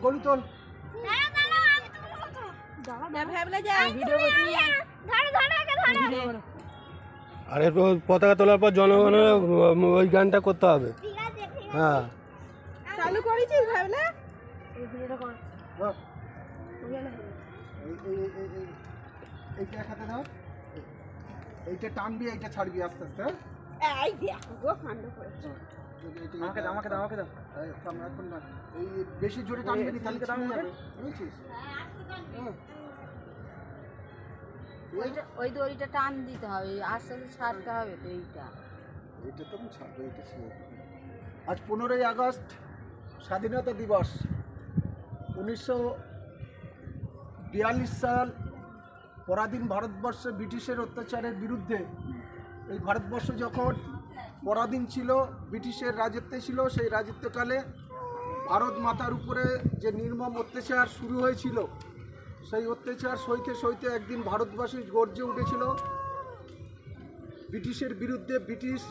গরু তোল। আর এরপর পতাকা তোলার পর জনগণের ওই গানটা করতে হবে। হ্যাঁ চালু করেছিস ভাবলে এইটা খাতে দাও, এইটা টানবি, এইটা ছাড়বি আস্তে আস্তে। এই দেখো গো কাণ্ড করেছে। আমাকে দাও, আমাকে দাও, আমাকে দাও। এখন না, এই বেশি জোরে টানবি না, তাহলে ছিঁড়ে যাবে, বুঝছিস? ওই দড়িটা টান দিতে হবে, আস্তে আস্তে ছাড়তে হবে তো। এইটা তো আমি ছাড়বো, এইটা ছিঁড়ে যাবে। আজ 15ই আগস্ট স্বাধীনতা দিবস। 1942 সাল পরাধীন ভারতবর্ষে ব্রিটিশের অত্যাচারের বিরুদ্ধে, এই ভারতবর্ষ যখন পরাধীন ছিল, ব্রিটিশের রাজত্বে ছিল, সেই রাজত্বকালে ভারত মাতার উপরে যে নির্মম অত্যাচার শুরু হয়েছিল, সেই অত্যাচার সইতে সইতে একদিন ভারতবাসী গর্জে উঠেছিল ব্রিটিশের বিরুদ্ধে। ব্রিটিশ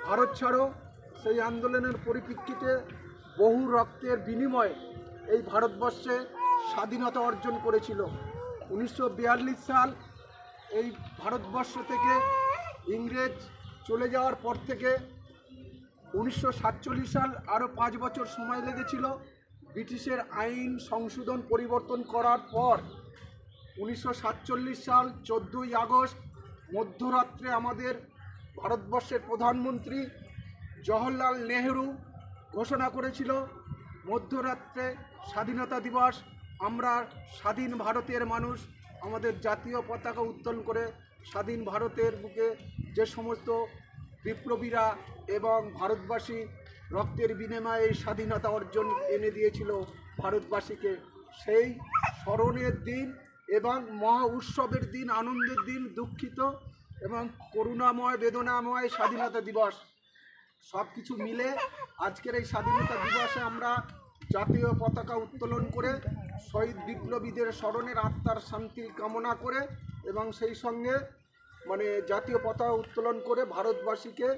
ভারত ছাড়ো, সেই আন্দোলনের পরিপ্রেক্ষিতে বহু রক্তের বিনিময়ে এই ভারতবর্ষে স্বাধীনতা অর্জন করেছিল। 1942 সাল এই ভারতবর্ষ থেকে ইংরেজ চলে যাওয়ার পর থেকে 1947 সাল আরও 5 বছর সময় লেগেছিল। ব্রিটিশের আইন সংশোধন পরিবর্তন করার পর 1947 সাল 14ই আগস্ট মধ্যরাত্রে আমাদের ভারতবর্ষের প্রধানমন্ত্রী জওহরলাল নেহেরু ঘোষণা করেছিল মধ্যরাত্রে স্বাধীনতা দিবস। আমরা স্বাধীন ভারতের মানুষ আমাদের জাতীয় পতাকা উত্তোলন করে স্বাধীন ভারতের বুকে যে সমস্ত বিপ্লবীরা এবং ভারতবাসী রক্তের বিনিময়ে স্বাধীনতা অর্জন এনে দিয়েছিল ভারতবাসীকে, সেই স্মরণের দিন এবং মহা উৎসবের দিন, আনন্দের দিন, দুঃখিত এবং করুণাময় বেদনাময় স্বাধীনতা দিবস সব কিছু মিলে আজকের এই স্বাধীনতা দিবসে আমরা জাতীয় পতাকা উত্তোলন করে শহীদ বিপ্লবীদের স্মরণের আত্মার শান্তি কামনা করে এবং সেই সঙ্গে জাতীয় পতাকা উত্তোলন করে ভারতবাসীকে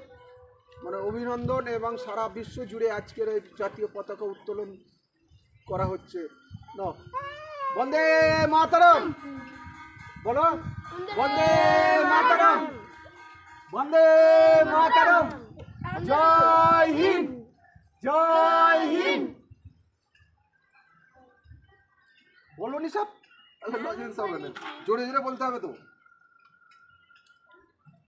অভিনন্দন এবং সারা বিশ্ব জুড়ে আজকের এই জাতীয় পতাকা উত্তোলন করা হচ্ছে। বন্দে মাতরম বলো, বন্দে মাতরম, বন্দে মাতরম, জয় হিন্দ, জয় হিন্দ। বলো নি সব, জোরে জোরে বলতে হবে তো।